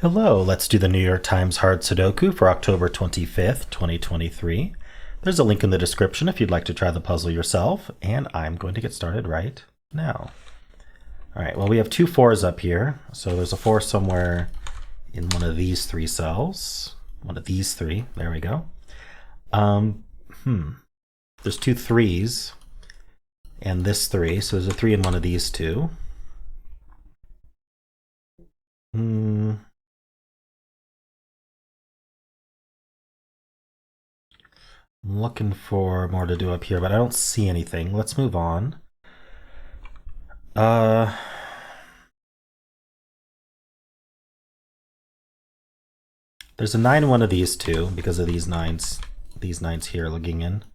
Hello, let's do the New York Times Hard Sudoku for October 25th, 2023. There's a link in the description if you'd like to try the puzzle yourself, and I'm going to get started right now. All right, well, we have two 4s up here, so there's a 4 somewhere in one of these 3 cells. One of these 3, there we go. There's two 3s and this 3, so there's a 3 in one of these 2. I'm looking for more to do up here, but I don't see anything. Let's move on. There's a 9 in one of these 2 because of these 9s here looking in.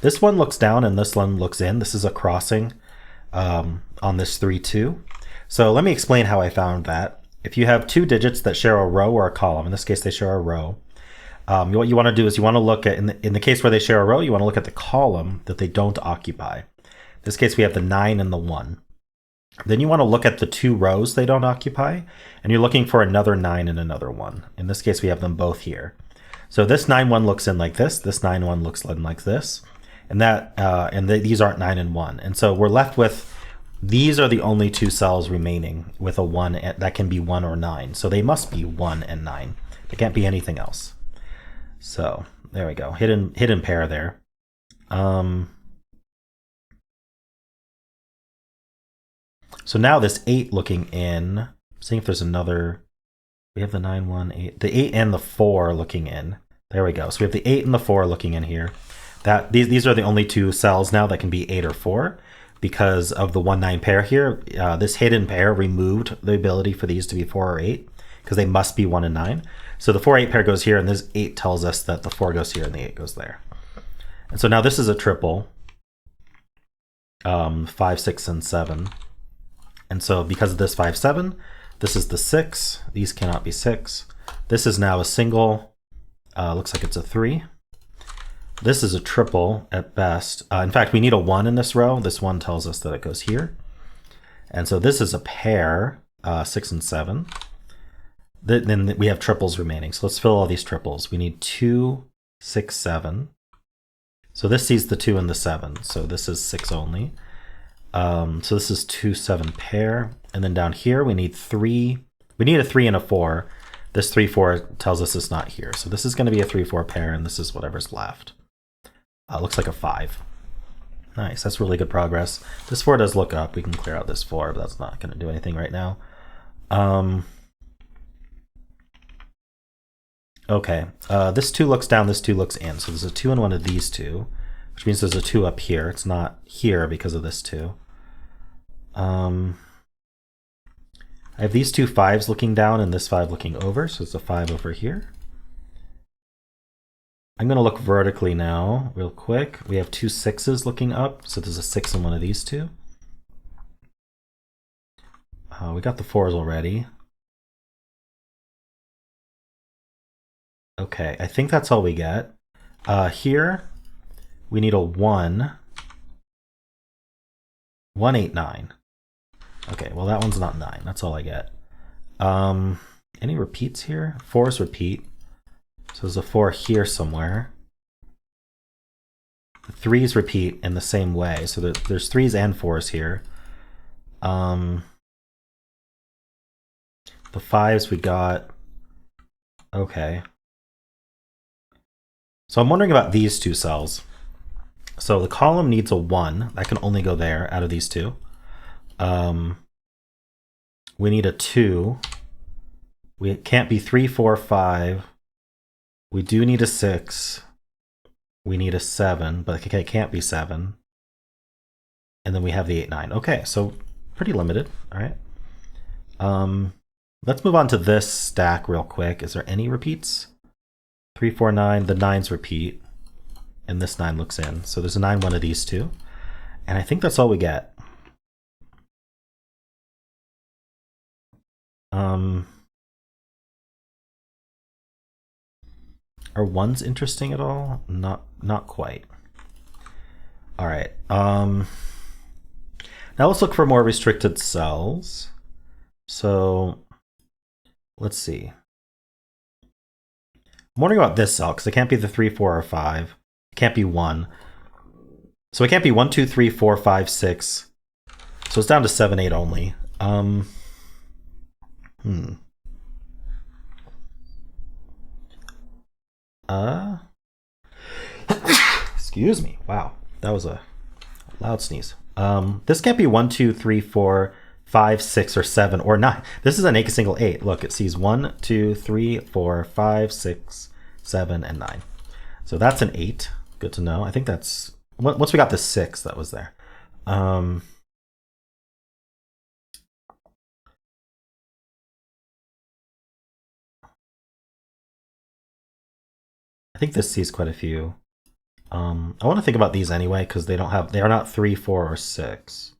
This one looks down and this one looks in. This is a crossing on this 3-2. So let me explain how I found that. If you have 2 digits that share a row or a column, in this case they share a row, what you want to do is you want to look at, in the case where they share a row, you want to look at the column that they don't occupy. In this case we have the 9 and the 1. Then you want to look at the 2 rows they don't occupy, and you're looking for another 9 and another 1. In this case we have them both here. So this 9-1 looks in like this 9-1 looks in like this, and these aren't 9 and 1. And so we're left with, these are the only 2 cells remaining with a 1 that can be 1 or 9. So they must be 1 and 9. They can't be anything else. So there we go, hidden pair there. So now this 8 looking in, seeing if there's another, we have the 9, 1, 8, the 8 and the 4 looking in. There we go. So we have the 8 and the 4 looking in here. These are the only 2 cells now that can be 8 or 4 because of the 1-9 pair here. This hidden pair removed the ability for these to be 4 or 8 because they must be 1 and 9. So the 4-8 pair goes here, and this 8 tells us that the 4 goes here and the 8 goes there. And so now this is a triple, 5, 6, and 7. And so because of this 5, 7, this is the 6. These cannot be 6. This is now a single, looks like it's a 3. This is a triple at best. In fact, we need a 1 in this row. This 1 tells us that it goes here. And so this is a pair, 6 and 7. Then we have triples remaining. So let's fill all these triples. We need 2, 6, 7. So this sees the 2 and the 7. So this is 6 only. So this is 2, 7 pair. And then down here we need 3. We need a 3 and a 4. This 3, 4 tells us it's not here. So this is going to be a 3, 4 pair, and this is whatever's left. Looks like a 5. Nice, that's really good progress. This 4 does look up. We can clear out this 4, but that's not going to do anything right now. Okay, this 2 looks down, this 2 looks in. So there's a 2 in one of these 2, which means there's a 2 up here. It's not here because of this 2. I have these 2 5s looking down and this 5 looking over, so it's a 5 over here. I'm going to look vertically now, real quick. We have 2 6s looking up, so there's a 6 in one of these 2. We got the 4s already. Okay, I think that's all we get. Here, we need a 1. 1, 8, 9. Okay, well that one's not 9. That's all I get. Any repeats here? 4s repeat. So there's a 4 here somewhere. The 3s repeat in the same way. So there's 3s and 4s here. The 5s we got. Okay. So I'm wondering about these 2 cells. So the column needs a 1. That can only go there out of these 2. We need a 2. We can't be 3, 4, 5. We do need a 6. We need a 7, but it can't be 7. And then we have the 8, 9. Okay, so pretty limited. All right. Let's move on to this stack real quick. Is there any repeats? 3, 4, 9. The 9s repeat, and this 9 looks in. So there's a 9, one of these 2. And I think that's all we get. Are 1s interesting at all? Not quite. All right. Now let's look for more restricted cells. So let's see. I'm wondering about this cell because it can't be the 3, 4, or 5. It can't be 1. So it can't be 1, 2, 3, 4, 5, 6. So it's down to 7, 8 only. Excuse me. Wow, that was a loud sneeze. This can't be 1, 2, 3, 4, 5, 6, or 7, or 9. This is a single 8. Look, it sees 1, 2, 3, 4, 5, 6, 7, and 9. So that's an 8. Good to know. I think that's once we got the 6 that was there. I think this sees quite a few. I want to think about these anyway because they are not 3, 4, or 6.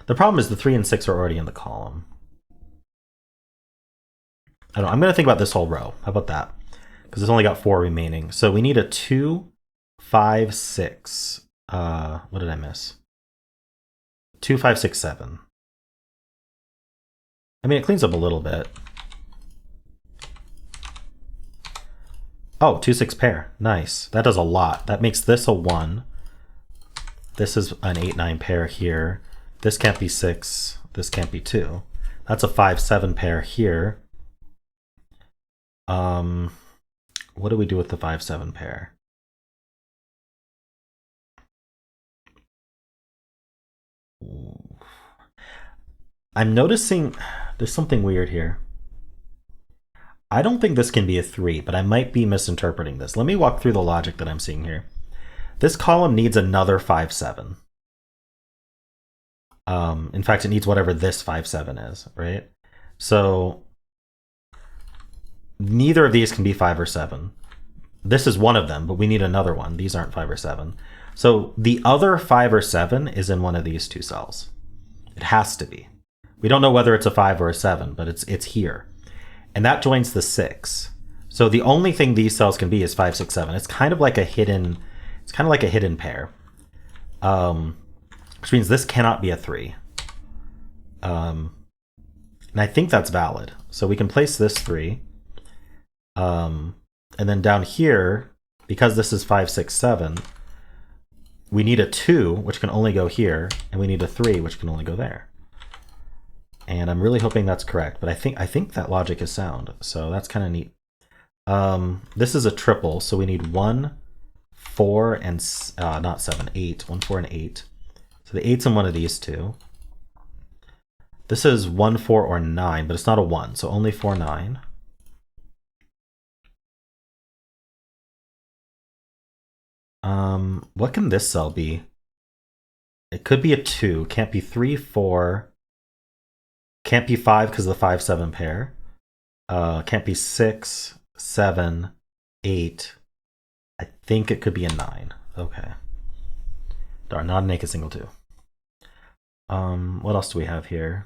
The problem is the 3 and 6 are already in the column. I don't know, I'm going to think about this whole row. How about that? Because it's only got 4 remaining. So we need a 2, 5, 6. What did I miss? 2, 5, 6, 7. I mean, it cleans up a little bit. Oh, 2, 6 pair. Nice. That does a lot. That makes this a 1. This is an 8, 9 pair here. This can't be 6. This can't be 2. That's a 5, 7 pair here. What do we do with the 5, 7 pair? I'm noticing there's something weird here. I don't think this can be a 3, but I might be misinterpreting this. Let me walk through the logic that I'm seeing here. This column needs another 5, 7. In fact, it needs whatever this 5, 7 is, right? So neither of these can be 5 or 7. This is one of them, but we need another one. These aren't 5 or 7. So the other 5 or 7 is in one of these two cells. It has to be. We don't know whether it's a 5 or a 7, but it's here. And that joins the 6. So the only thing these cells can be is 5, 6, 7. It's kind of like a hidden pair. Which means this cannot be a 3. And I think that's valid. So we can place this 3. And then down here, because this is 5, 6, 7, we need a 2, which can only go here, and we need a 3, which can only go there. And I'm really hoping that's correct, but I think that logic is sound, so that's kind of neat. This is a triple, so we need 1, 4, and not 7, 8. 1, 4, and 8. So the 8's in one of these two. This is 1, 4, or 9, but it's not a 1, so only 4, 9. What can this cell be? It could be a 2. Can't be 3, 4. Can't be 5 because of the 5, 7 pair. Can't be 6, 7, 8. I think it could be a 9. Okay. Darn, not a naked single 2. What else do we have here?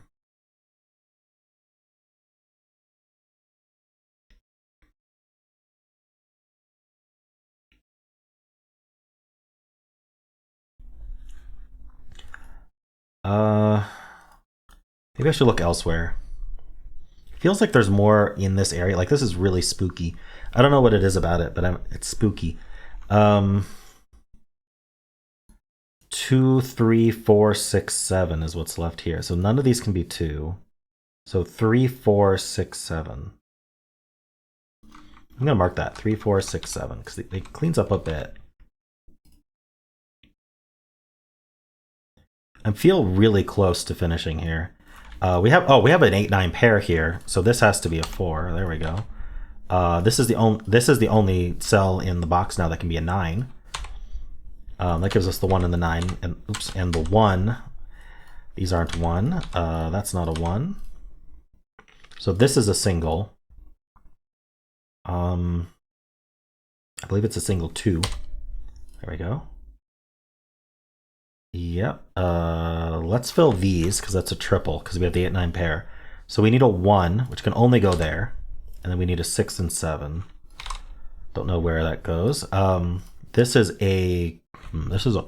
Maybe I should look elsewhere. It feels like there's more in this area. Like, this is really spooky. I don't know what it is about it, but it's spooky. 2, 3, 4, 6, 7 is what's left here. So none of these can be 2. So 3, 4, 6, 7. I'm gonna mark that 3, 4, 6, 7 because it cleans up a bit. I feel really close to finishing here. We have an 8, 9 pair here, so this has to be a 4. There we go. This is the only cell in the box now that can be a 9. That gives us the 1 and the 9, and the 1. These aren't 1. That's not a 1. So this is a single. I believe it's a single 2. There we go. Yep. Let's fill these because that's a triple because we have the 8, 9 pair. So we need a 1, which can only go there. And then we need a 6 and 7. Don't know where that goes. This is a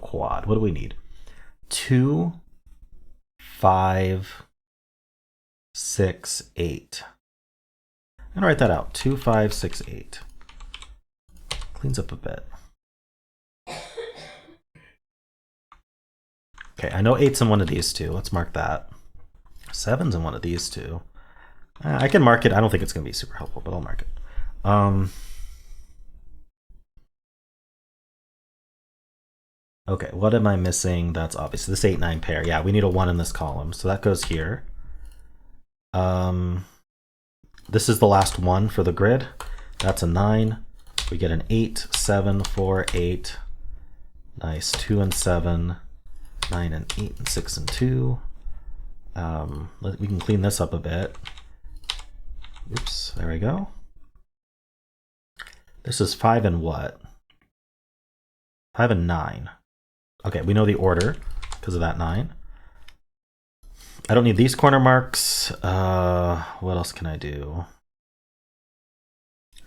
quad. What do we need? 2, 5, 6, 8. I'm gonna write that out. 2, 5, 6, 8. Cleans up a bit. Okay, I know 8's in one of these two. Let's mark that. 7's in one of these two. I can mark it. I don't think it's gonna be super helpful, but I'll mark it. Okay, what am I missing? That's obvious. This 8, 9 pair. Yeah, we need a 1 in this column, so that goes here. This is the last one for the grid. That's a 9. We get an 8, 7, 4, 8. Nice. 2 and 7. 9 and 8 and 6 and 2. We can clean this up a bit. Oops, there we go. This is 5 and what? 5 and 9. Okay, we know the order because of that 9. I don't need these corner marks. What else can I do?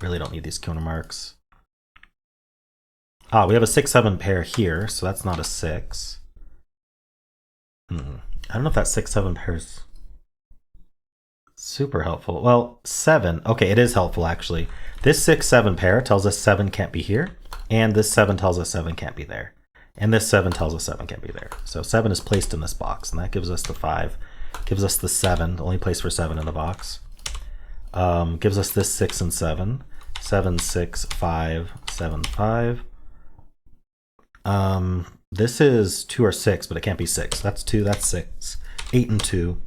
Really don't need these corner marks. We have a 6, 7 pair here, so that's not a 6. I don't know if that 6, 7 pair is super helpful. Well, 7. Okay, it is helpful actually. This 6, 7 pair tells us 7 can't be here, and this 7 tells us 7 can't be there. And this 7 tells us 7 can't be there. So 7 is placed in this box, and that gives us the 5. Gives us the 7, the only place for 7 in the box. Gives us this 6 and 7. 7, 6, 5, 7, 5. This is 2 or 6, but it can't be 6. That's 2, that's 6. 8 and 2.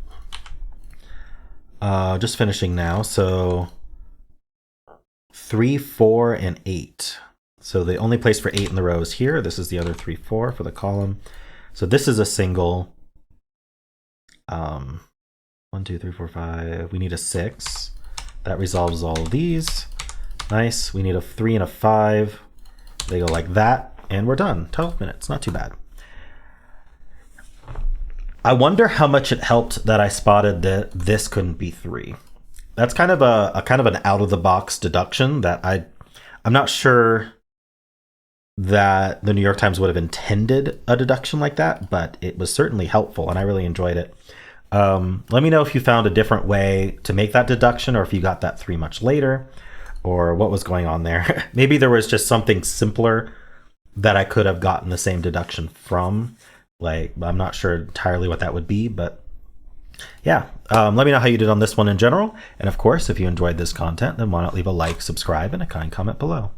Just finishing now. So 3, 4, and 8. So the only place for 8 in the row is here. This is the other 3, 4 for the column. So this is a single. 1, 2, 3, 4, 5. We need a 6. That resolves all of these. Nice. We need a 3 and a 5. They go like that, and we're done. 12 minutes. Not too bad. I wonder how much it helped that I spotted that this couldn't be 3. That's kind of an out of the box deduction that I'm not sure that the New York Times would have intended a deduction like that, but it was certainly helpful and I really enjoyed it. Let me know if you found a different way to make that deduction, or if you got that 3 much later, or what was going on there. Maybe there was just something simpler that I could have gotten the same deduction from. Like, I'm not sure entirely what that would be, but yeah. Let me know how you did on this one in general. And of course, if you enjoyed this content, then why not leave a like, subscribe, and a kind comment below.